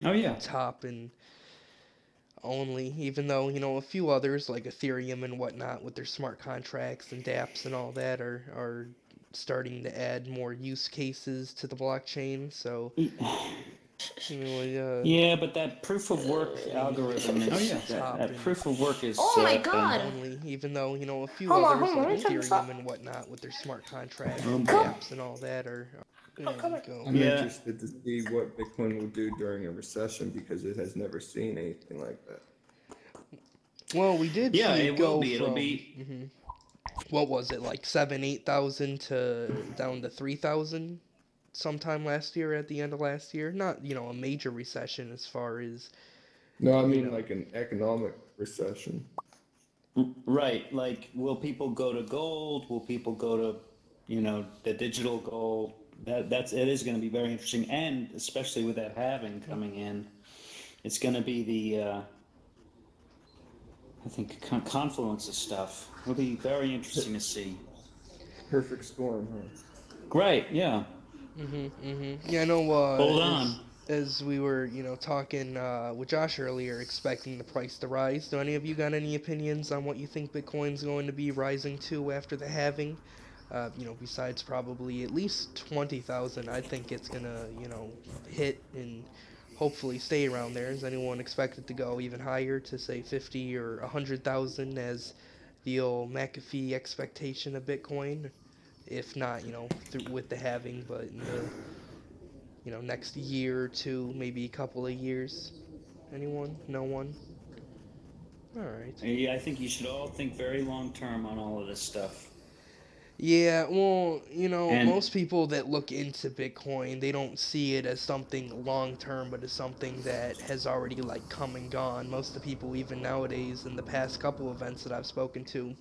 Oh yeah. top and only, even though, a few others like Ethereum and whatnot with their smart contracts and dApps and all that are starting to add more use cases to the blockchain. So, Yeah, but that proof of work algorithm Oh is yeah. top that and proof of work is Oh my god. only, even though, a few Hold others on, like let me turn this Ethereum up. and whatnot with their smart contracts oh and Come. boy. dApps and all that are I'm there we coming. go. I'm Yeah. interested to see what Bitcoin will do during a recession because it has never seen anything like that. Well, we did Yeah, see it it will go be. It'll from be what was it, like 7, 8 thousand to down to 3,000 sometime last year at the end of last year. Not, a major recession as far as, No, I you mean know. like an economic recession. right. Like, will people go to gold? Will people go to, the digital gold? It is going to be very interesting, and especially with that halving coming in, it's going to be the I think confluence of stuff. It'll be very interesting to see. Perfect storm, huh? Right? Yeah. Yeah, I know. Hold on. As we were, talking with Josh earlier, expecting the price to rise. Do any of you got any opinions on what you think Bitcoin's going to be rising to after the halving? Besides probably at least 20,000, I think it's gonna, hit and hopefully stay around there. Does anyone expect it to go even higher to say 50 or 100,000 as the old McAfee expectation of Bitcoin? If not, with the halving, but in the, next year or two, maybe a couple of years. Anyone? No one? All right. Yeah, I think you should all think very long term on all of this stuff. Yeah, well, And most people that look into Bitcoin, they don't see it as something long term, but as something that has already like come and gone. Most of the people, even nowadays, in the past couple events that I've spoken to,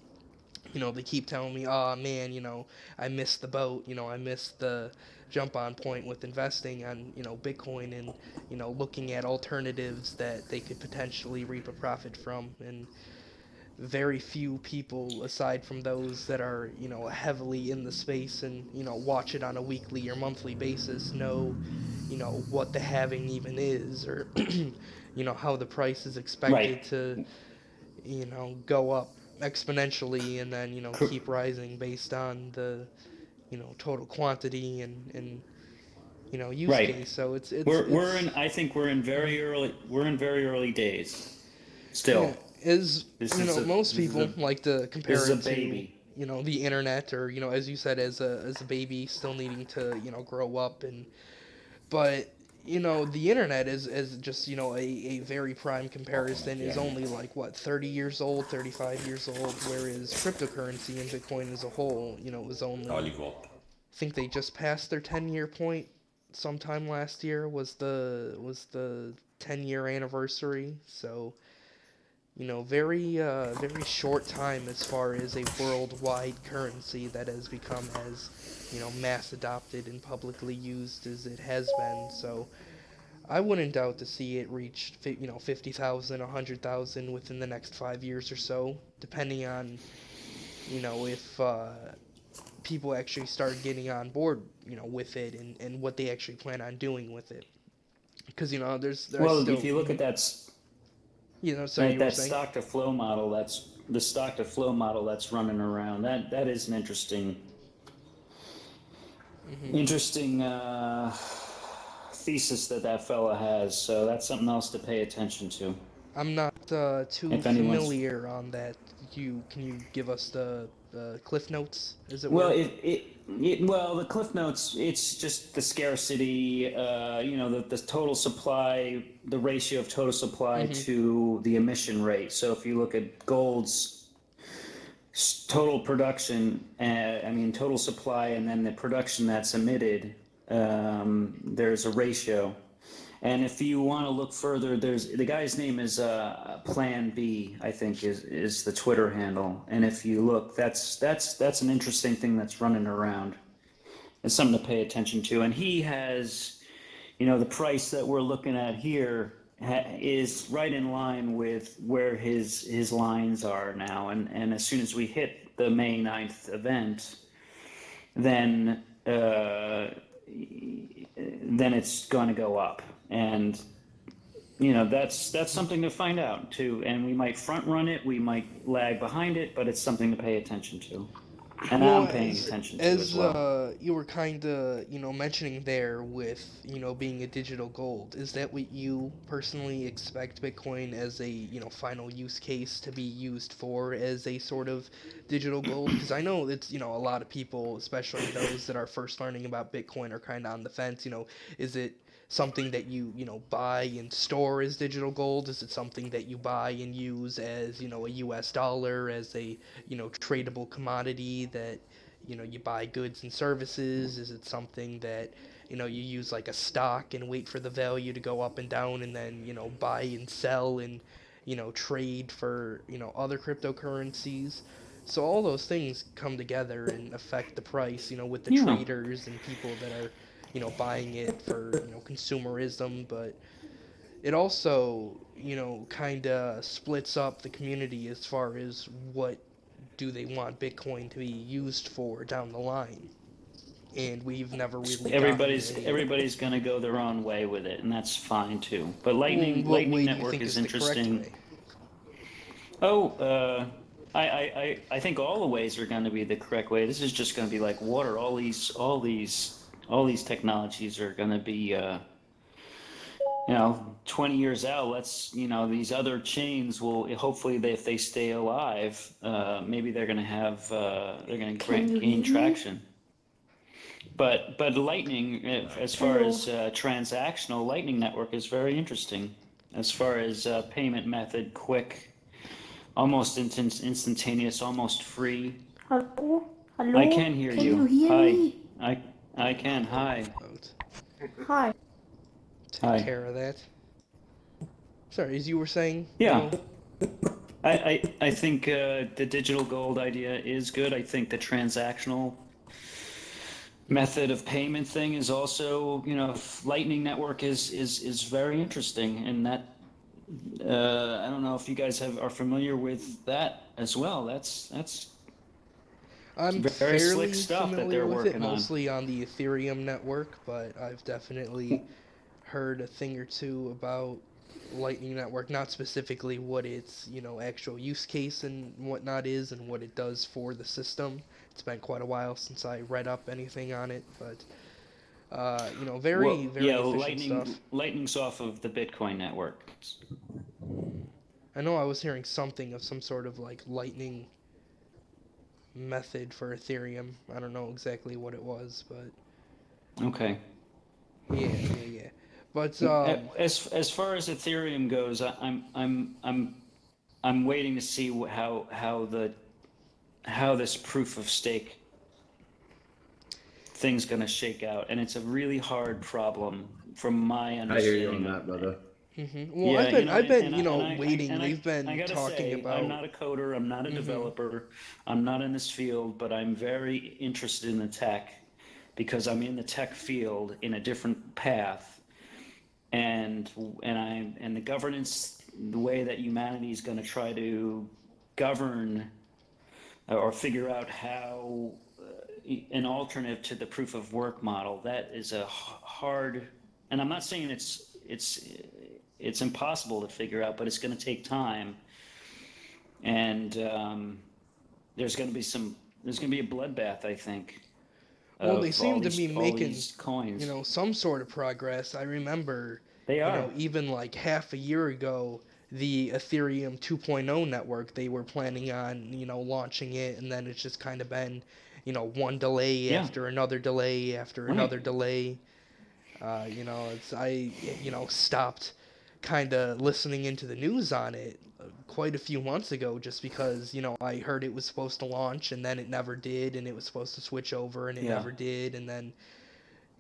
they keep telling me, "Oh man, I missed the boat. I missed the jump on point with investing on, Bitcoin and, looking at alternatives that they could potentially reap a profit from." And very few people, aside from those that are, heavily in the space and, watch it on a weekly or monthly basis, know, what the halving even is, or, how the price is right. expected to, go up exponentially and then, keep rising based on the, total quantity and use Right. case. So We're in it's I think we're in very early days yeah, still. is This is a most this is people a like to this compare is a it to, baby. the internet, or, as you said, as a baby still needing to, grow up. And but, the internet is just, a very prime comparison, is only like what, 30 years old, 35 years old, whereas cryptocurrency and Bitcoin as a whole, was only, I think they just passed their 10-year point sometime last year, was the 10-year anniversary. So, very short time as far as a worldwide currency that has become as, mass adopted and publicly used as it has been. So I wouldn't doubt to see it reach, 50,000, 100,000 within the next 5 years or so, depending on, if people actually start getting on board, with it, and what they actually plan on doing with it. Because, there's Well, if still, you look at sorry, you were that saying. stock to flow model, that's the stock to flow model that's running around. That is an Hmm. interesting thesis that fella has. So that's something else to pay attention to. I'm not too If anyone's familiar on that. Can you give us the cliff notes, as it well, were? well, the cliff notes. It's just the scarcity. The total supply, the ratio of total supply Hmm. to the emission rate. So if you look at gold's total production, I mean total supply, and then the production that's emitted, there's a ratio. And if you want to look further, there's the guy's name is Plan B, I think is the Twitter handle. And if you look, that's an interesting thing that's running around. It's something to pay attention to. And he has, the price that we're looking at here is right in line with where his lines are now. And as soon as we hit the May 9th event, then then it's going to go up. And that's something to find out too. And we might front run it, we might lag behind it, but it's something to pay attention to. And Well, I'm paying as attention to as as well. you were kind of mentioning there with being a digital gold, is that what you personally expect Bitcoin as a final use case to be used for, as a sort of digital gold? Because I know it's a lot of people, especially those that are first learning about Bitcoin, are kind of on the fence. Is it something that you buy and store as digital gold? Is it something that you buy and use as a U.S. dollar, as a tradable commodity that you buy goods and services? Is it something that you use like a stock and wait for the value to go up and down, and then buy and sell and trade for other cryptocurrencies? So all those things come together and affect the price, with the Yeah. traders and people that are buying it for consumerism. But it also kind of splits up the community as far as what do they want Bitcoin to be used for down the line. And we've never really gotten a. Everybody's going to go their own way with it, and that's fine too. But Well, what Lightning way do you Network think is is the correct interesting. way? Oh, I think all the ways are going to be the correct way. This is just going to be like water. All these technologies are going to be, 20 years out. These other chains will hopefully, if they stay alive, maybe they're going to Can you gain hear me? traction. But Lightning, as far Hello. as transactional, Lightning Network is very interesting. As far as payment method, quick, almost instantaneous, almost free. Hello. I Hello. can hear Can you you. hear Hi. me? I I can. Hi. Vote. Hi. Take Hi. care of that. Sorry, as you were saying, Yeah. Joe. I think the digital gold idea is good. I think the transactional method of payment thing is also, Lightning Network is very interesting, and that I don't know if you guys are familiar with that as well. That's I'm very slick fairly stuff that familiar they're with it, working on. mostly on the Ethereum network, but I've definitely heard a thing or two about Lightning Network, not specifically what its actual use case and whatnot is, and what it does for the system. It's been quite a while since I read up anything on it, but very Well, yeah, very efficient stuff. Lightning's off of the Bitcoin network. I know I was hearing something of some sort of like Lightning method for Ethereum. I don't know exactly what it was, but Okay. yeah. But As far as Ethereum goes, I'm waiting to see how this proof of stake thing's going to shake out, and it's a really hard problem from my I hear you on understanding of. that, brother. well, Yeah, I've been waiting. and They've I been gotta talking say, I'm about. not a coder, I'm not a hmm developer, I'm not in this field, but I'm very interested in the tech because I'm in the tech field in a different path, and and the governance, the way that humanity is going to try to govern or figure out how an alternative to the proof of work model. That is a hard, and I'm not saying it's impossible to figure out, but it's going to take time, and there's going to be a bloodbath, I think, Well, they of seem to be all making these coins. some sort of progress. I remember They are. even like half a year ago, the Ethereum 2.0 network, they were planning on launching it, and then it's just kind of been one delay Yeah. after another delay after Right. another delay. It's I stopped kind of listening into the news on it quite a few months ago, just because I heard it was supposed to launch and then it never did, and it was supposed to switch over and it Yeah. never did, and then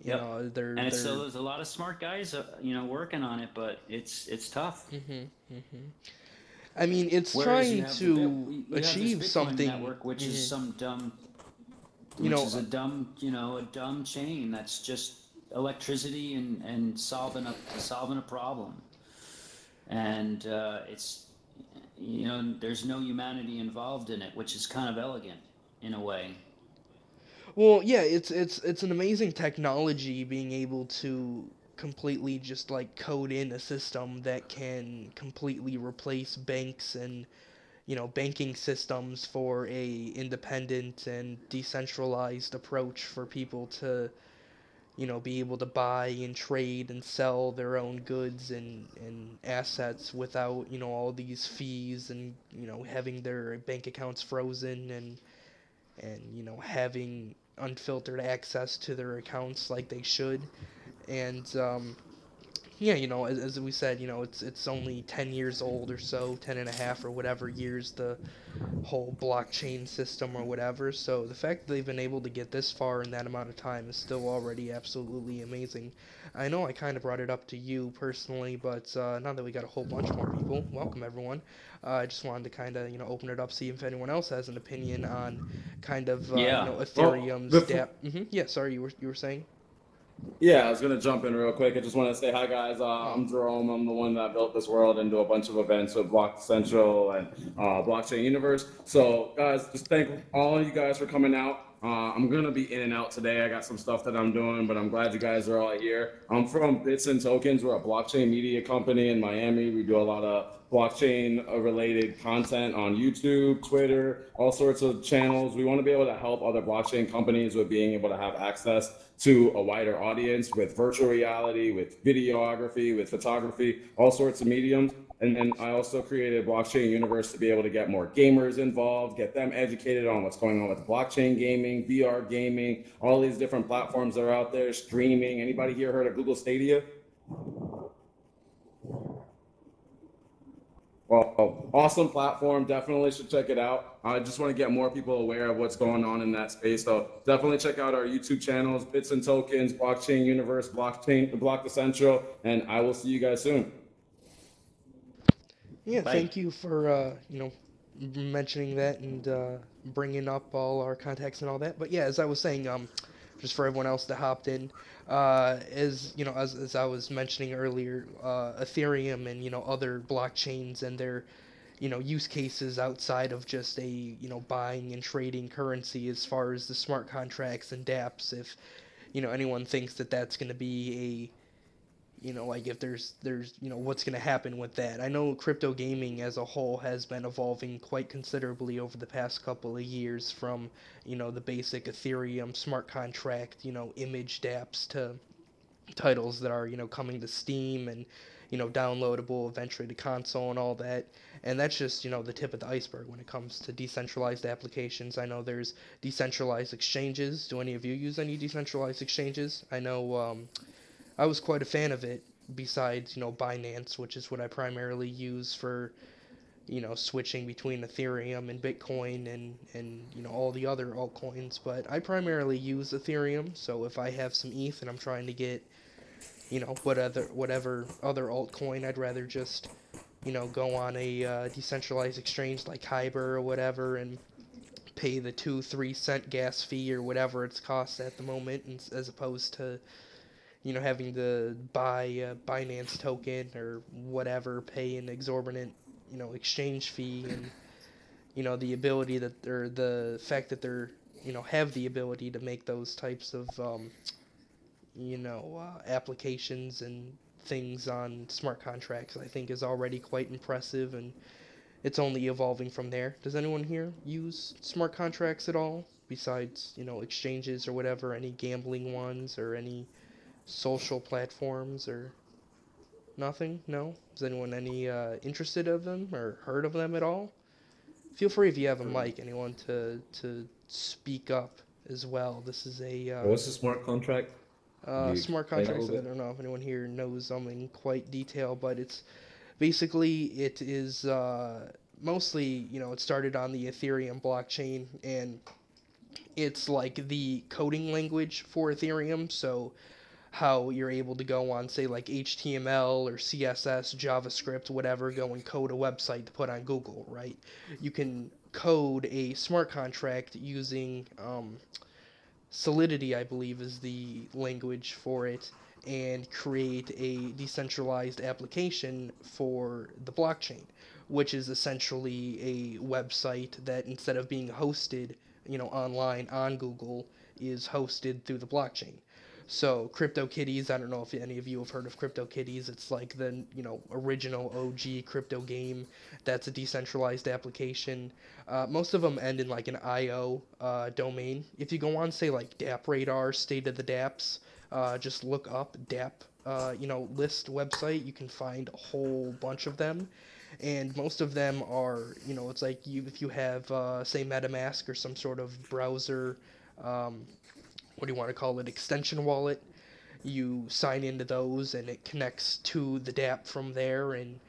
Yep. And it's so they're there's a lot of smart guys, working on it, but it's tough. I mean, it's Whereas trying to you have this achieve Bitcoin something. network, which is some dumb, You which know, is a dumb chain that's just electricity and solving a problem, and it's there's no humanity involved in it, which is kind of elegant in a way. well, yeah, it's an amazing technology being able to completely just like code in a system that can completely replace banks and banking systems for a independent and decentralized approach for people to be able to buy and trade and sell their own goods and assets without all these fees and having their bank accounts frozen and having unfiltered access to their accounts like they should. And yeah, as we said, it's only 10 years old or so, 10 and a half or whatever years the whole blockchain system or whatever. So the fact that they've been able to get this far in that amount of time is still already absolutely amazing. I know I kind of brought it up to you personally, but now that we got a whole bunch more people, welcome everyone. I just wanted to kind of open it up, see if anyone else has an opinion on kind of Yeah. Well, Ethereum's before, dap. Yeah, sorry, you were saying. yeah, I was gonna jump in real quick. I just want to say hi, guys. Oh, I'm Jerome. I'm the one that built this world and do a bunch of events with Block Central and Blockchain Universe. So, guys, just thank all you guys for coming out. I'm gonna be in and out today. I got some stuff that I'm doing, but I'm glad you guys are all here. I'm from Bits and Tokens. We're a blockchain media company in Miami. We do a lot of blockchain related content on YouTube, Twitter, all sorts of channels. We want to be able to help other blockchain companies with being able to have access to a wider audience with virtual reality, with videography, with photography, all sorts of mediums. And then I also created Blockchain Universe to be able to get more gamers involved, get them educated on what's going on with blockchain gaming, VR gaming, all these different platforms that are out there, streaming. Anybody here heard of Google Stadia? Well, awesome platform. Definitely should check it out. I just want to get more people aware of what's going on in that space. So definitely check out our YouTube channels, Bits and Tokens, Blockchain Universe, Block the Central, and I will see you guys soon. yeah, Bye. thank you for mentioning that and bringing up all our contacts and all that. But yeah, as I was saying, just for everyone else that hopped in, as as I was mentioning earlier, Ethereum and other blockchains and their use cases outside of just a buying and trading currency, as far as the smart contracts and dApps. If anyone thinks that that's going to be like if there's what's going to happen with that. I know crypto gaming as a whole has been evolving quite considerably over the past couple of years, from the basic Ethereum smart contract image dApps to titles that are coming to Steam and downloadable eventually to console and all that. And that's just the tip of the iceberg when it comes to decentralized applications. I know there's decentralized exchanges. Do any of you use any decentralized exchanges? I know I was quite a fan of it, besides Binance, which is what I primarily use for switching between Ethereum and Bitcoin and all the other altcoins. But I primarily use Ethereum, so if I have some ETH and I'm trying to get whatever other altcoin, I'd rather just go on a decentralized exchange like Kyber or whatever and pay the 2-3 cent gas fee or whatever it's cost at the moment, as opposed to having to buy a Binance token or whatever, pay an exorbitant exchange fee. And the ability that, or the fact that they're have the ability to make those types of applications and things on smart contracts, I think is already quite impressive, and it's only evolving from there. Does anyone here use smart contracts at all, besides exchanges or whatever? Any gambling ones or any social platforms or nothing? No? Is anyone any interested of them or heard of them at all? Feel free, if you have a mic, anyone, to speak up as well. This is a What's the smart contract? Can you smart explain that a contracts. I little bit? don't know if anyone here knows them in quite detail, but it's basically, it is mostly, it started on the Ethereum blockchain, and it's like the coding language for Ethereum. So how you're able to go on, say, like HTML or CSS, JavaScript, whatever, go and code a website to put on Google, right? You can code a smart contract using Solidity, I believe, is the language for it, and create a decentralized application for the blockchain, which is essentially a website that, instead of being hosted, online on Google, is hosted through the blockchain. So CryptoKitties, I don't know if any of you have heard of CryptoKitties. It's like the original OG crypto game. That's a decentralized application. Most of them end in like an IO domain. If you go on, say like DApp Radar, State of the Dapps, just look up DApp, list website. You can find a whole bunch of them, and most of them are, it's like if you have say MetaMask or some sort of browser. Um, what do you want to call it, extension wallet. You sign into those and it connects to the DApp from there, and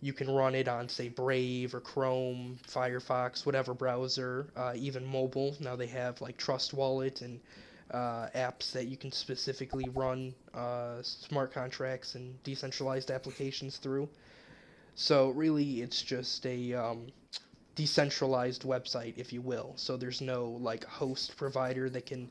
you can run it on, say, Brave or Chrome, Firefox, whatever browser, even mobile. Now they have like Trust Wallet and apps that you can specifically run smart contracts and decentralized applications through. So really, it's just a decentralized website, if you will. So there's no like host provider that can,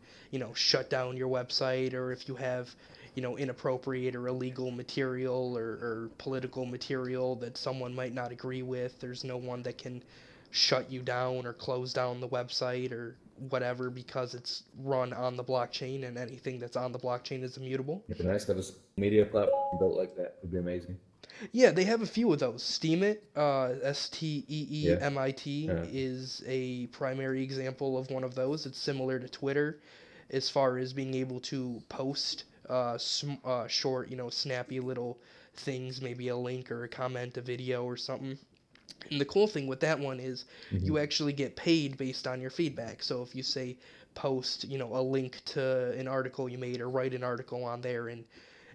shut down your website, or if you have, inappropriate or illegal material or political material that someone might not agree with, there's no one that can shut you down or close down the website or whatever, because it's run on the blockchain, and anything that's on the blockchain is immutable. It'd be nice to have a media platform built like that. It'd be amazing. Yeah, they have a few of those. Steemit, Steemit, Yeah. is a primary example of one of those. It's similar to Twitter as far as being able to post short, snappy little things, maybe a link or a comment, a video or something. And the cool thing with that one is you actually get paid based on your feedback. So if you say post, a link to an article you made, or write an article on there, and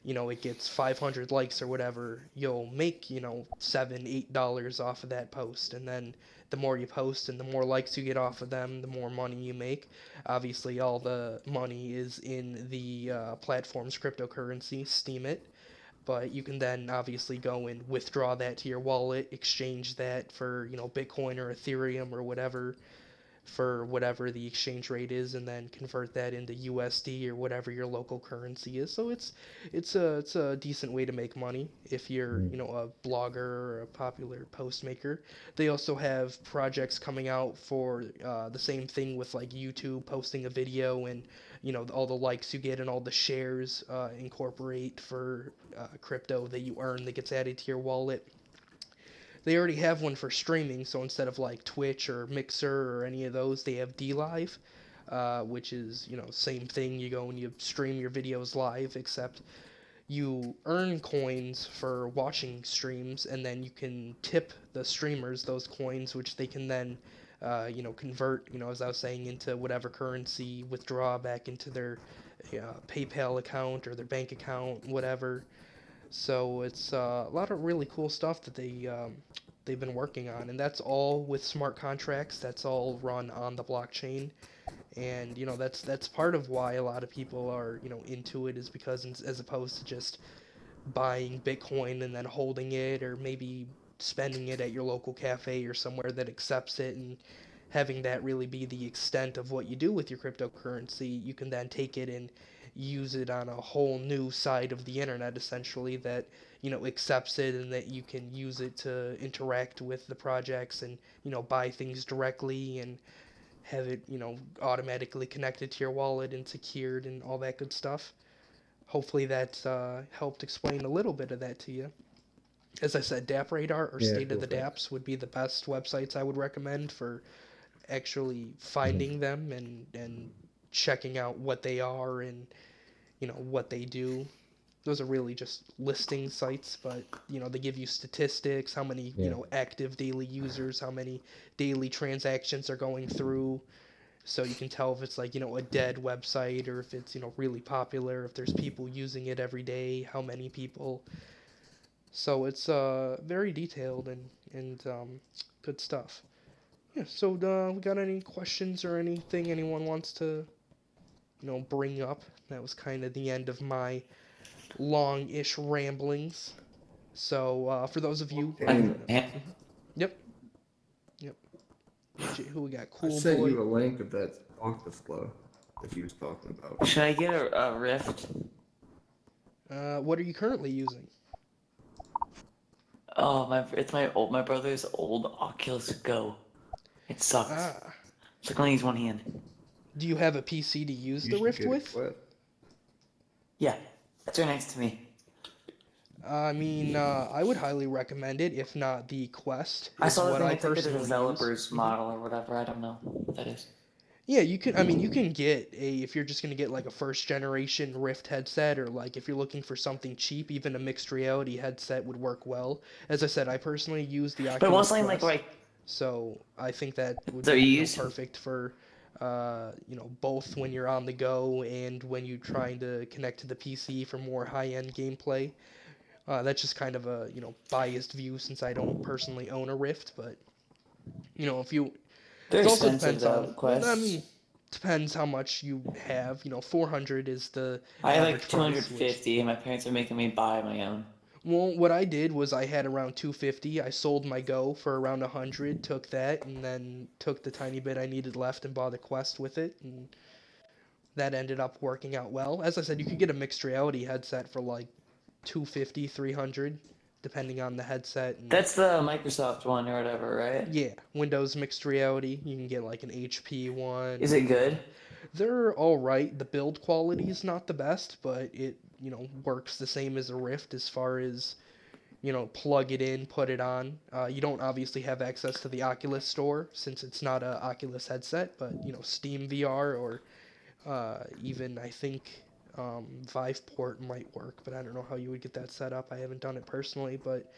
it gets 500 likes or whatever, you'll make, $7, $8 off of that post. And then the more you post and the more likes you get off of them, the more money you make. Obviously, all the money is in the platform's cryptocurrency, Steemit. But you can then obviously go and withdraw that to your wallet, exchange that for, Bitcoin or Ethereum or whatever, for whatever the exchange rate is, and then convert that into USD or whatever your local currency is. So it's a decent way to make money if you're, a blogger or a popular post maker. They also have projects coming out for the same thing with like YouTube, posting a video, and all the likes you get and all the shares incorporate for crypto that you earn that gets added to your wallet. They already have one for streaming, so instead of like Twitch or Mixer or any of those, they have DLive, which is, same thing. You go and you stream your videos live, except you earn coins for watching streams, and then you can tip the streamers those coins, which they can then, convert, as I was saying, into whatever currency, withdraw back into their PayPal account or their bank account, whatever. So it's a lot of really cool stuff that they've been working on, and that's all with smart contracts. That's all run on the blockchain, and that's part of why a lot of people are into it, is because as opposed to just buying Bitcoin and then holding it, or maybe spending it at your local cafe or somewhere that accepts it, and having that really be the extent of what you do with your cryptocurrency, you can then take it and use it on a whole new side of the internet, essentially, that accepts it, and that you can use it to interact with the projects and buy things directly, and have it automatically connected to your wallet and secured and all that good stuff. Hopefully that helped explain a little bit of that to you. As I said, DApp Radar or Yeah, State of cool, the thanks. Dapps would be the best websites I would recommend for actually finding them, and checking out what they are, and what they do. Those are really just listing sites, but they give you statistics, how many Yeah. active daily users, how many daily transactions are going through, so you can tell if it's like a dead website, or if it's really popular, if there's people using it every day, how many people. So it's very detailed, and good stuff. Yeah, so we got any questions or anything anyone wants to bring up? That was kind of the end of my long-ish ramblings. So for those of you, yep, yep. Who we got? I Cool sent Boy. you a link of that octave flow that he was talking about. Should I get a Rift? What are you currently using? Oh, my brother's old Oculus Go. It sucks. Ah, It's like only use one hand. do you have a PC to use You the should Rift get a with? clip. Yeah, that's right next to me. I mean, I would highly recommend it. If not, the Quest I is saw the what thing. I It's like the personally use. developer's model or whatever. I don't know what that is. Yeah, you can. I mean, you can get if you're just gonna get like a first generation Rift headset, or like if you're looking for something cheap, even a mixed reality headset would work well. As I said, I personally use the But it Oculus won't like Quest, right. so I think that would So be you use. perfect for both when you're on the go and when you're trying to connect to the PC for more high end gameplay. That's just kind of a biased view since I don't personally own a Rift, but if you They're it also expensive depends though. on, The well, I mean, quests. depends how much you have. 400 is the I have average like price, which, 250, and my parents are making me buy my own. well, what I did was I had around 250. I sold my Go for around 100, took that, and then took the tiny bit I needed left and bought a Quest with it, and that ended up working out well. As I said, you could get a mixed reality headset for like 250, 300, depending on the headset and That's the Microsoft one or whatever, right? yeah, Windows mixed reality. You can get like an HP Is one. it good? They're all right. The build quality is not the best, but it works the same as a Rift as far as plug it in, put it on. You don't obviously have access to the Oculus store since it's not a Oculus headset, but Steam VR or even I think Viveport might work, but I don't know how you would get that set up. I haven't done it personally, but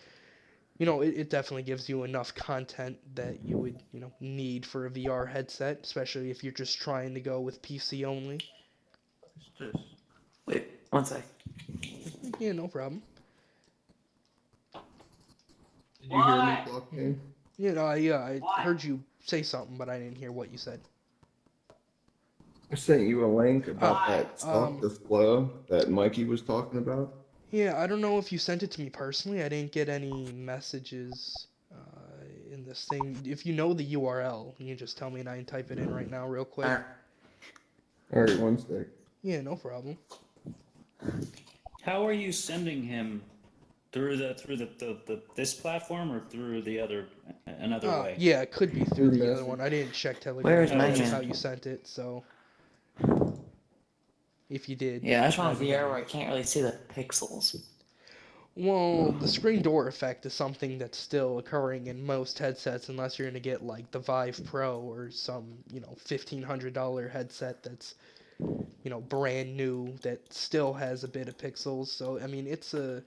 it definitely gives you enough content that you would, need for a VR headset, especially if you're just trying to go with PC only. Wait, one sec. Yeah, no problem. Did you hear me, Blockchain? I heard you say something, but I didn't hear what you said. I sent you a link about that um, stock to flow that Mikey was talking about. Yeah, I don't know if you sent it to me personally. I didn't get any messages in this thing. If you know the URL, you can just tell me and I can type it in right now real quick. All right, one sec. Yeah, no problem. How are you sending him through this platform or through the other another way? Yeah, it could be through Through the other message. one. I didn't check Telegram Where's to Oh, see just how Megan? you sent it, so if you did, Yeah, I just want that'd a be VR great. where I can't really see the pixels. Well, the screen door effect is something that's still occurring in most headsets unless you're going to get like the Vive Pro or some, $1,500 headset that's, brand new that still has a bit of pixels. So, I mean, it's a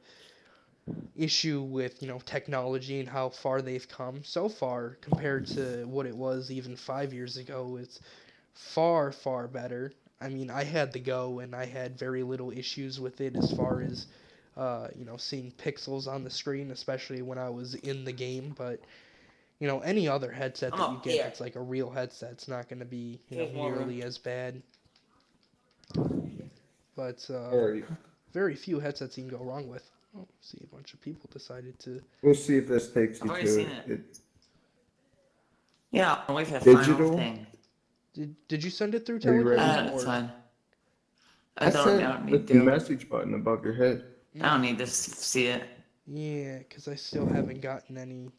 issue with, technology and how far they've come so far compared to what it was even 5 years ago. It's far, far better. I mean, I had the Go and I had very little issues with it as far as seeing pixels on the screen, especially when I was in the game. But any other headset I'm that you up get here. that's like a real headset, it's not going to be Here's more room. nearly as bad. But All right, very few headsets you can go wrong with. Oh, see, a bunch of people decided to. we'll see if this takes I've you already to seen it. it. It's Yeah, I'll wait for the final digital. thing. Did you send it through Are you ready? Telegram That's or? fine. I I don't sent need with the to. message button above your head. I don't need to see it. Yeah, because I still haven't gotten any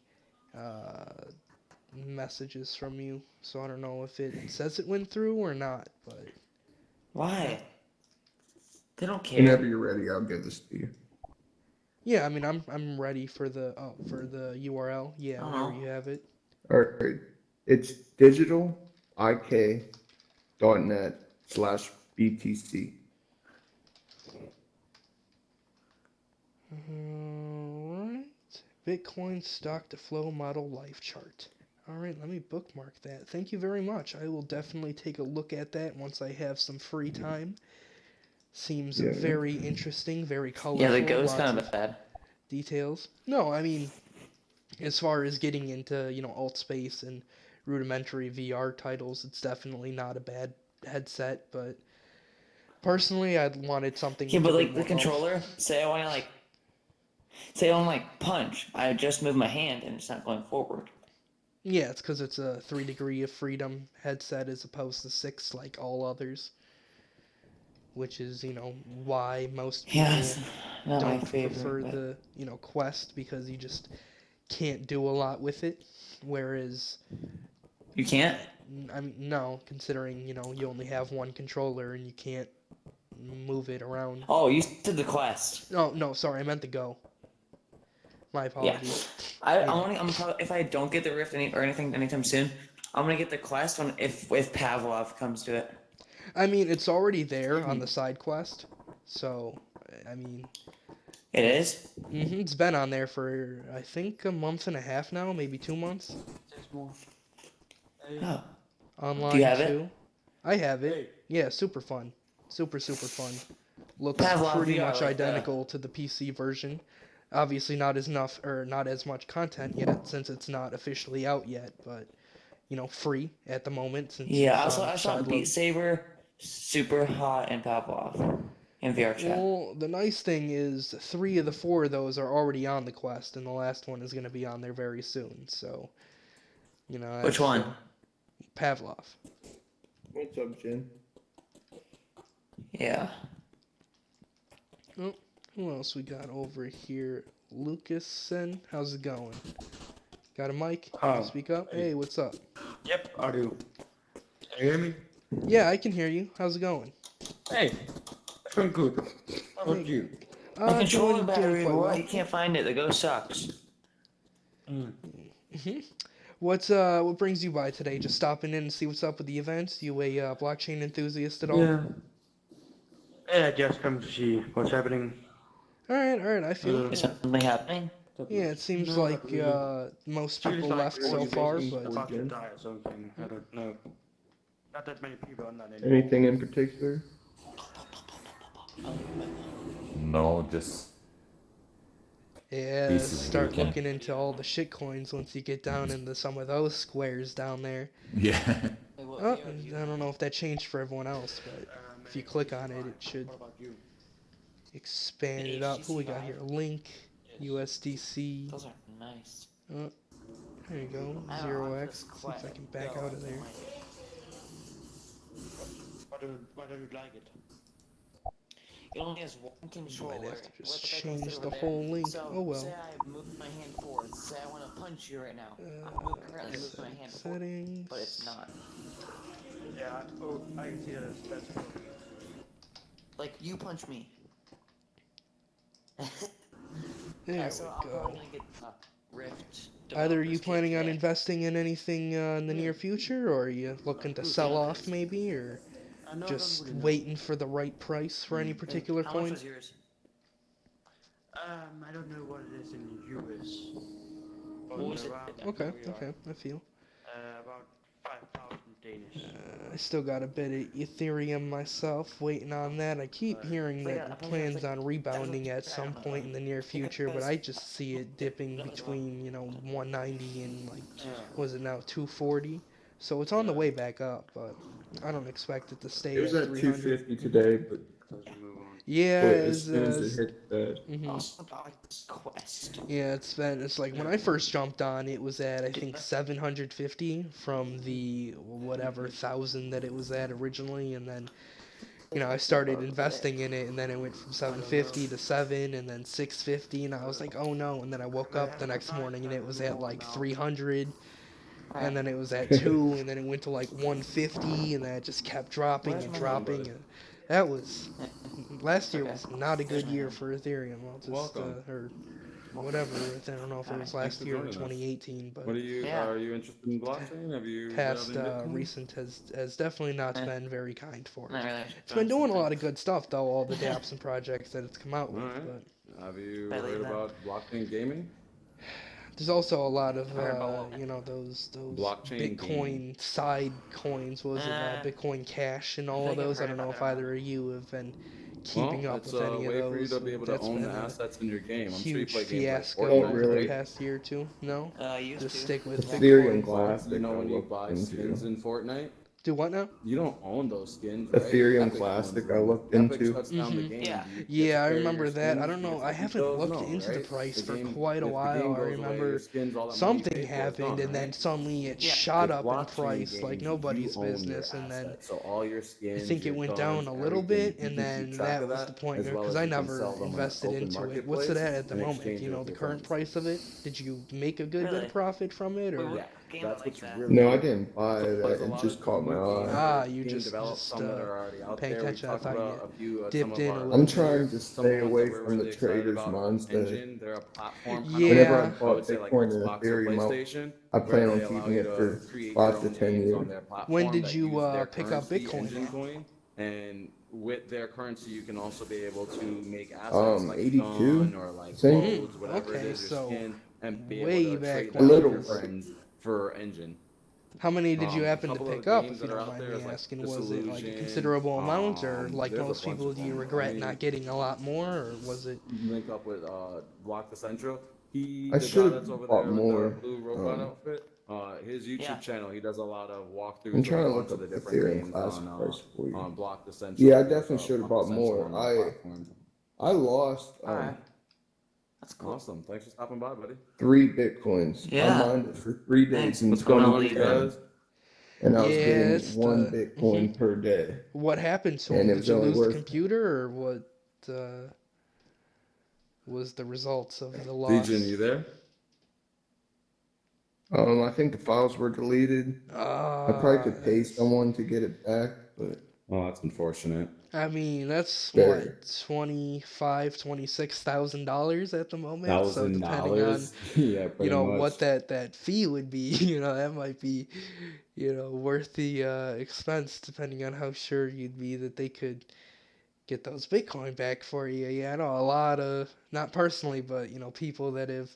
messages from you, so I don't know if it says it went through or not. But Why? They don't Whenever care. you're ready, I'll give this to you. yeah, I mean, I'm ready for the URL. I Yeah, don't whenever know. you have it. All right, it's digitalik.net/BTC. Alright. Bitcoin stock to flow model life chart. Alright, let me bookmark that. Thank you very much. I will definitely take a look at that once I have some free time. Seems Yeah. very interesting, very Yeah, the colorful, go's lots kind of of bad. details. No, I mean, as far as getting into, alt space and rudimentary VR titles, it's definitely not a bad headset, but personally, I'd wanted something Yeah, with a but bit like the more oomph. controller, say I want to punch. I just move my hand and it's not going forward. Yeah, it's because it's a 3 degree of freedom headset as opposed to 6 like all others, which is, why most Yeah, people it's not my don't favorite, prefer but the, Quest because you just can't do a lot with it. Whereas, you can't. I mean, no, considering, you only have one controller and you can't and move it around. Oh, you said the quest. No, sorry, I meant the Go. My Yeah. apologies. I Yeah. want to. I'm probably, if I don't get the Rift or anything anytime soon, I'm gonna get the quest when if Pavlov comes to it. I mean, it's already there on the side quest, so I mean, It is. it's been on there for I think a month and a half now, maybe 2 months. Oh. Do you Online have it? too. I have it. Yeah, super fun. Super fun. Looks Pavlov pretty VR, much like the- identical to the PC version. Obviously not as much content yet since it's not officially out yet, but free at the moment since Yeah. it's on I saw sideload. Beat Saber, Super Hot, and Pavlov in VR chat. Well, the nice thing is 3 of the 4 of those are already on the quest, and the last one is going to be on there very soon. So, Which that's, one? Pavlov. What's up, Jen? Yeah. Oh, who else we got over here? Lucasen, how's it going? Got a mic? Can you speak up? Hey, what's up? Yep, I do. Can you hear me? Yeah, I can hear you. How's it going? Hey, it's going good. How about you? My controller Doing battery, quite boy. well. You can't find it. The Go sucks. What brings you by today? Just stopping in and see what's up with the events? You a blockchain enthusiast at all? Yeah. Yeah, just come to see what's happening. All right. I feel it. Is something happening? Yeah, it seems No, like not really. most Feels people like left so far, everybody's but about to Jen? die or something. I don't know. Not that many people on that anymore. Anything in particular? No, just yeah, This is start weekend. looking into all the shit coins once you get down into some of those squares down there. yeah. Oh, I don't know if that changed for everyone else, but if you click on it, it should What about you? expand it up. Who we got here? Link, USDC. Those are nice. Oh, there you go. I don't know, Zero on X. this See if I can back Go, out of there. Why don't you like it? It only has one controller. Might have to just What the heck change is the over there? whole link. So, Oh well. say I move my hand forward. Say I want to punch you right now. I'm currently moving my hand forward, Settings. but it's not. Yeah, I can see that that's Like, you punch me. There So we I'm go. probably gonna get Rift. Either are you Developers Kit planning on today. investing in anything in the near future, or are you looking to sell off maybe, or I know, just I don't really know. waiting for the right price for any particular How much coin? was yours? I don't know what it is in the US. But What was it? around Okay, where we are, okay, I feel. About 5,000 Danish. I still got a bit of Ethereum myself, waiting on that. I keep hearing Yeah, that it plans on rebounding at some point in the near future, but I just see it dipping between, 190 and like, was it now 240? So it's on the way back up, but I don't expect it to stay It was at at 300. 250 today, but Doesn't move on. Yeah, as soon as it hit that, Also about this quest. yeah, it's like when I first jumped on, it was at I think 750 from the whatever thousand that it was at originally, and then I started investing in it, and then it went from 750 to 7, and then 650, and I was like, oh no, and then I woke up the next morning and it was at like 300, and then it was at 2, and then it went to like 150, and then it just kept dropping and dropping, and that was last year was not a good year for Ethereum. I'll just Welcome. or whatever. I don't know if it was Thanks last for year or joining us. 2018, but What are you? Yeah. Are you interested in blockchain? Have you past dabbled in Bitcoin? recent has definitely not been very kind for Not it. really. It's been doing a lot of good stuff though, all the dApps and projects that it's come out with, Alright. but Have you I believe heard that. about blockchain gaming? there's also a lot of Heard about those Blockchain Bitcoin gaming. side coins. What was it? Bitcoin Cash and all of think I've those. I heard don't know about if that. either of you have been keeping Well, up it's with a any of way for you those. to be able to That's own been the a assets in your game. I'm sure you huge play games like fiasco Fortnite, over really? the right? past year or two. No, Used just to. stick with Ethereum Bitcoin. Classic. You know I when you looked buy into. skins in Fortnite, Do what now? you don't own those skins, right? Ethereum Epic Classic, owns I them. looked Epic into. shuts down the game. Yeah. Do you get to Yeah, I carry your remember that. I skins? don't Do you know. get I to keep haven't those? looked No, into the right? price The for game, quite a if the while. game I goes away, your remember skins, all that money you something paid for is happened, gone, and then right? suddenly it Yeah. shot With up in blockchain price like games, nobody's you own business, your and then assets. So all your I skins, think it your went guns, down a little everything, bit, you and can keep then track that of was the that, point as well because as I you can never sell them on an invested open into it. What's it marketplace at the and moment? exchange it with The your current friends. price of it? Did you make a good bit Really? of profit from it, or? Wait, Yeah. game That's like what's that. really No, I cool. didn't buy So there's that. a It lot just of caught my new games eye. that are You being just developed. Some that are already out paying there. We attention. I talked thought you about a few, some dipped of in a our little I'm bit. trying to competitors. Some of stay the ones that away we're from the really excited trader's about are mindset. Engine. They're a platform kind of Whenever I like, Yeah. I would bought say, like Bitcoin and Xbox or Ethereum, PlayStation, I where plan on they allow keeping you it to for create your 5 to own 10 games on years. their When platform did that you use their pick up currency, Bitcoin Engine though? Coin. And with their currency, you can also be able to make assets like a 82, gun or like I think. clothes, whatever it Okay, is, your so skin, and be able way to back trade A that with little your when. late. friends for Engine. How many did you A happen to couple pick of up, games if you that are don't out mind there me is like asking? Was it like a Disillusion. considerable amount, or like There's a most bunch people, of do you them. I regret mean, not getting a lot more, or was it? link up with Block the Central. I The guy should that's over have bought there with the more. blue robot Um, outfit, his Yeah. YouTube channel, he does a lot of I'm walkthroughs of a trying to look bunch of up the different Ethereum games classic price for you. on Block the Yeah, I Central with definitely should have Block the bought Central more. on that platform. I lost All right. That's cool. Awesome. Thanks for stopping by, buddy. 3 Bitcoins. I Yeah. mined it for 3 days Thanks. in What's going I'll on with you leave it. 2010, guys? and I was Yeah, getting it's one the. Bitcoin per day, What happened to and him? it Did was you only lose the worth. computer, or what was the results of the Legion, loss? you there? I think the files were deleted. I probably could pay That's. someone to get it back, but Oh, that's unfortunate. I mean, that's what, very. 26,000 dollars at the moment. So depending on, $1,000? Yeah, pretty much. what that fee would be, that might be, worth the expense, depending on how sure you'd be that they could get those Bitcoin back for you. Yeah, I know a lot of, not personally, but people that have,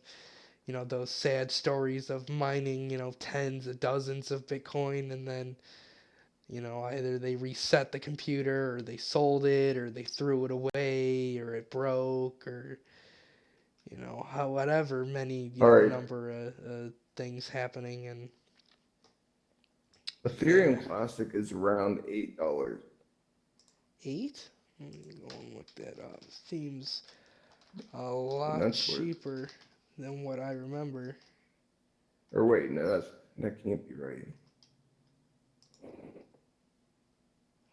those sad stories of mining, tens of dozens of Bitcoin, and then either they reset the computer, or they sold it, or they threw it away, or it broke, or how whatever many All right, number of things happening. And yeah, Ethereum Classic is around $8. eight. Let me go and look that up. Seems a And lot that's worth. cheaper than what I remember. Or wait, no, that can't be right.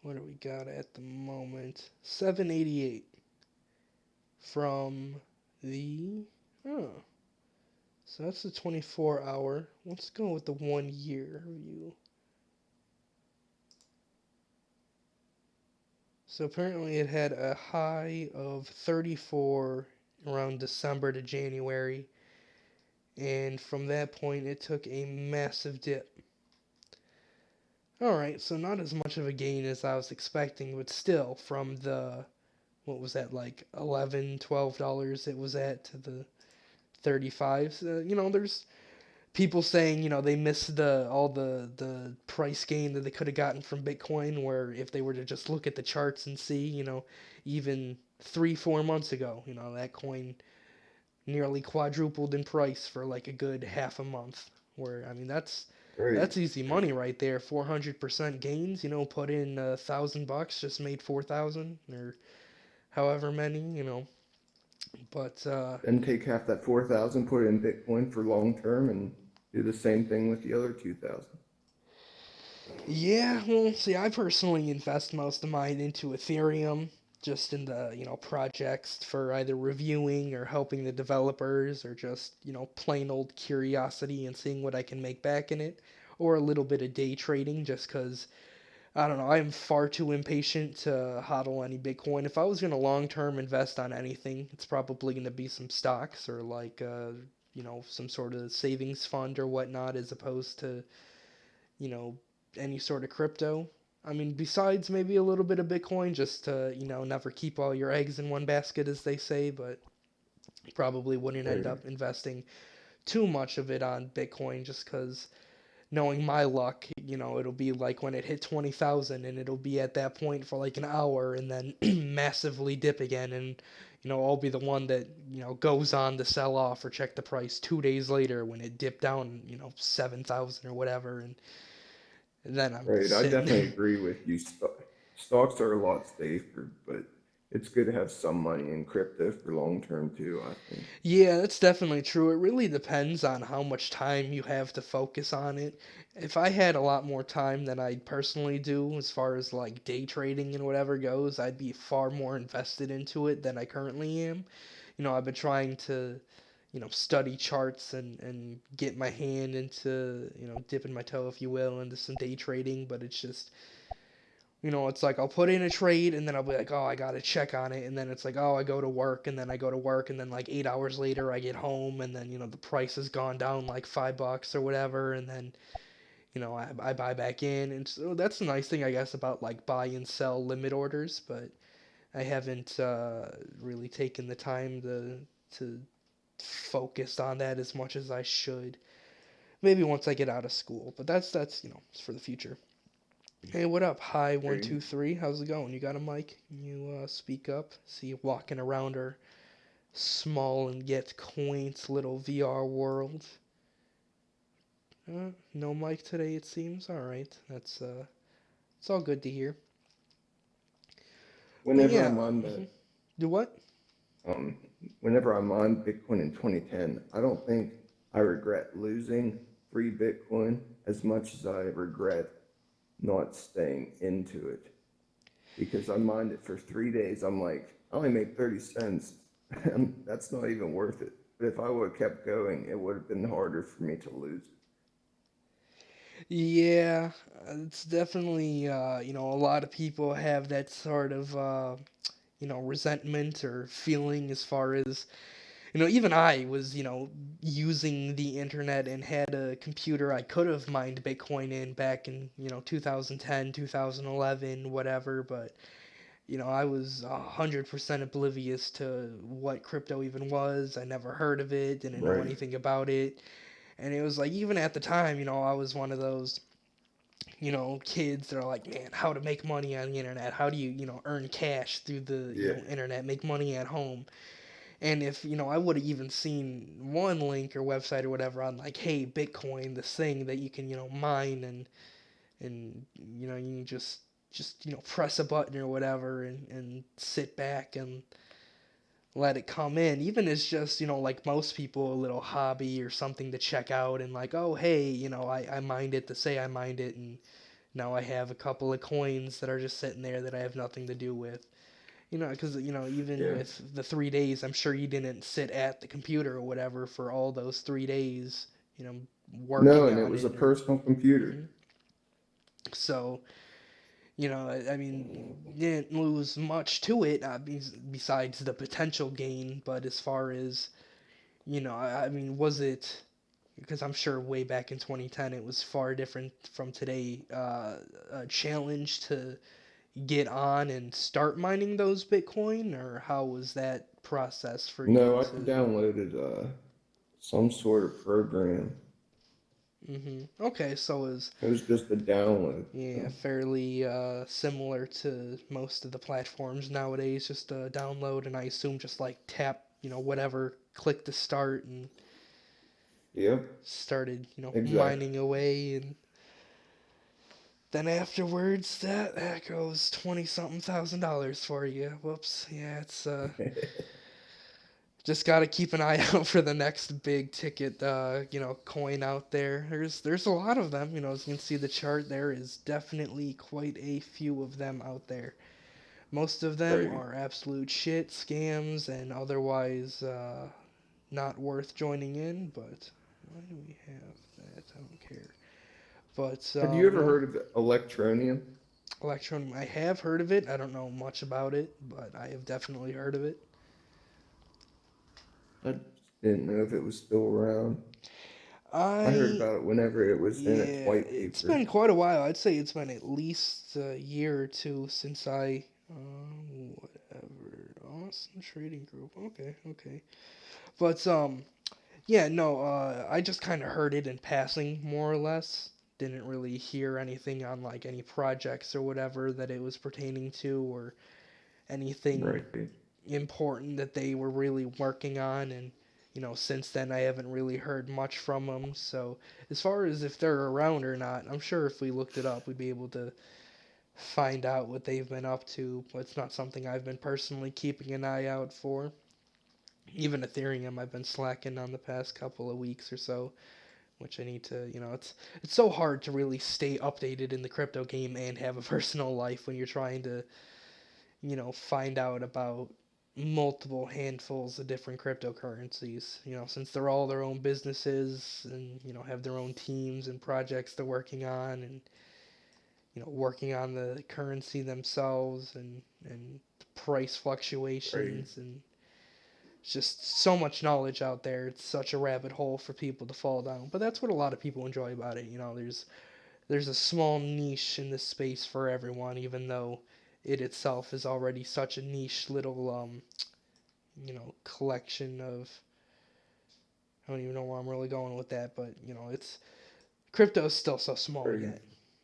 What do we got at the moment? 788 from the. Oh, so that's the 24-hour. Let's go with the 1 year view. So apparently it had a high of 34 around December to January, and from that point it took a massive dip. Alright, so not as much of a gain as I was expecting, but still, from the, what was that, like $11, $12 it was at, to the 35. There's people saying, they missed all the price gain that they could have gotten from Bitcoin, where if they were to just look at the charts and see, even 3-4 months ago, that coin nearly quadrupled in price for like a good half a month. Where, I mean, Great. that's easy money right there. 400% gains. Put in $1,000, just made 4,000, or however many. But Then take half that 4,000, put it in Bitcoin for long term, and do the same thing with the other 2,000. yeah, well, see, I personally invest most of mine into Ethereum, just in the, projects for either reviewing or helping the developers, or just, plain old curiosity and seeing what I can make back in it, or a little bit of day trading, just because, I don't know, I am far too impatient to hodl any Bitcoin. If I was going to long term invest on anything, it's probably going to be some stocks, or like, some sort of savings fund or whatnot, as opposed to, you know, any sort of crypto. I mean, besides maybe a little bit of Bitcoin, just to, never keep all your eggs in one basket, as they say, but probably wouldn't end Right. up investing too much of it on Bitcoin, just because, knowing my luck, it'll be like when it hit 20,000, and it'll be at that point for like an hour, and then massively dip again, and I'll be the one that goes on to sell off or check the price 2 days later when it dipped down 7,000 or whatever, and then I'm Right. I definitely sitting. agree with you. Stocks are a lot safer, but it's good to have some money in crypto for long term too, I think. Yeah, that's definitely true. It really depends on how much time you have to focus on it. If I had a lot more time than I personally do, as far as like day trading and whatever goes, I'd be far more invested into it than I currently am. I've been trying to, study charts and get my hand into, dipping my toe, if you will, into some day trading. But it's just, it's like I'll put in a trade and then I'll be like, oh, I got to check on it. And then it's like, oh, I go to work and then I go to work and then like 8 hours later I get home and then, the price has gone down like $5 or whatever. And then, I buy back in. And so that's the nice thing, I guess, about like buy and sell limit orders. But I haven't really taken the time to focus on that as much as I should. Maybe once I get out of school, but that's it's for the future. Hey, what up? Hi, one Great. two three. How's it going? You got a mic? Can you speak up? See you walking around our small and yet quaint little VR world. No mic today, it seems. All right, that's it's all good to hear. But Whenever yeah, I'm on the do what? um, whenever I'm on Bitcoin in 2010, I don't think I regret losing free Bitcoin as much as I regret not staying into it because I mined it for 3 days. I'm like, I only made 30 cents. And that's not even worth it. But if I would have kept going, it would have been harder for me to lose. Yeah, it's definitely a lot of people have that sort of resentment or feeling as far as even I was, using the internet and had a computer I could have mined Bitcoin in back in, 2010, 2011, whatever, but, I was 100% oblivious to what crypto even was. I never heard of it, didn't know Right. anything about it. And it was like, even at the time, I was one of those, kids that are like, man, how to make money on the internet? How do you, earn cash through the, Yeah. internet, make money at home? And if, I would have even seen one link or website or whatever on like, hey, Bitcoin, this thing that you can, mine and you just press a button or whatever and sit back and let it come in, even as just, like most people, a little hobby or something to check out and like, oh hey, I mined it to say I mined it, and now I have a couple of coins that are just sitting there that I have nothing to do with. Because, even Yeah. with the 3 days, I'm sure you didn't sit at the computer or whatever for all those 3 days, you know, No, working and it on was a it or. personal computer. hmm So, I mean, didn't lose much to it besides the potential gain. But as far as, I mean, was it. Because I'm sure way back in 2010 it was far different from today. A challenge to get on and start mining those Bitcoin, or how was that process for you No, I to? downloaded some sort of program. Okay, so it was, It was just a download. yeah, fairly similar to most of the platforms nowadays. Just download, and I assume just like tap, whatever, click to start, and Yep, started, exactly. mining away, and then afterwards, that goes 20 something $1,000 for you. Whoops. Yeah, it's just got to keep an eye out for the next big ticket, coin out there. There's a lot of them. As you can see the chart, there is definitely quite a few of them out there. Most of them Right. are absolute shit, scams, and otherwise not worth joining in. But why do we have that? I don't care. But Have you ever heard of Electronium? Electron, I have heard of it. I don't know much about it, but I have definitely heard of it. I didn't know if it was still around. I heard I about it whenever it was in its Yeah, white it's paper. been quite a while. I'd say it's been at least a year or two since whatever. Awesome Trading Group. Okay, okay. But yeah, no. I just kind of heard it in passing, more or less. Didn't really hear anything on like any projects or whatever that it was pertaining to, or anything Right. important that they were really working on. And since then I haven't really heard much from them. So as far as if they're around or not, I'm sure if we looked it up we'd be able to find out what they've been up to, but it's not something I've been personally keeping an eye out for. Even Ethereum I've been slacking on the past couple of weeks or so, which I need to, it's so hard to really stay updated in the crypto game and have a personal life when you're trying to, find out about multiple handfuls of different cryptocurrencies, since they're all their own businesses and, have their own teams and projects they're working on and, working on the currency themselves and price Right. fluctuations and just so much knowledge out there. It's such a rabbit hole for people to fall down. But that's what a lot of people enjoy about it. There's a small niche in this space for everyone, even though it itself is already such a niche little collection of. I don't even know where I'm really going with that, but it's crypto is still so small Right. yet.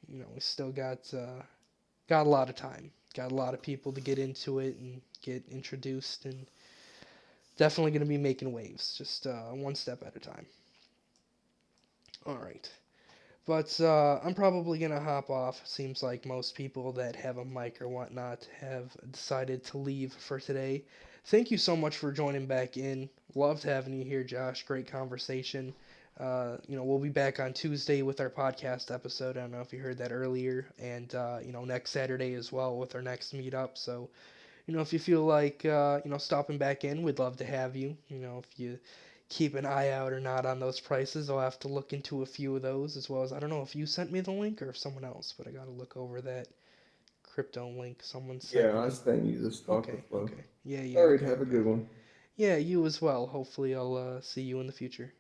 We still got a lot of time, got a lot of people to get into it and get introduced, and definitely going to be making waves, just one step at a time. All right. But I'm probably going to hop off. Seems like most people that have a mic or whatnot have decided to leave for today. Thank you so much for joining back in. Loved having you here, Josh. Great conversation. We'll be back on Tuesday with our podcast episode. I don't know if you heard that earlier. And, next Saturday as well with our next meetup. So, if you feel like, stopping back in, we'd love to have you. If you keep an eye out or not on those prices, I'll have to look into a few of those as well as, I don't know if you sent me the link or if someone else, but I got to look over that crypto link someone sent Yeah, I me. sent you the stock to Okay, flow. okay. Yeah, All right, okay, have a okay. good one. Yeah, you as well. Hopefully I'll see you in the future.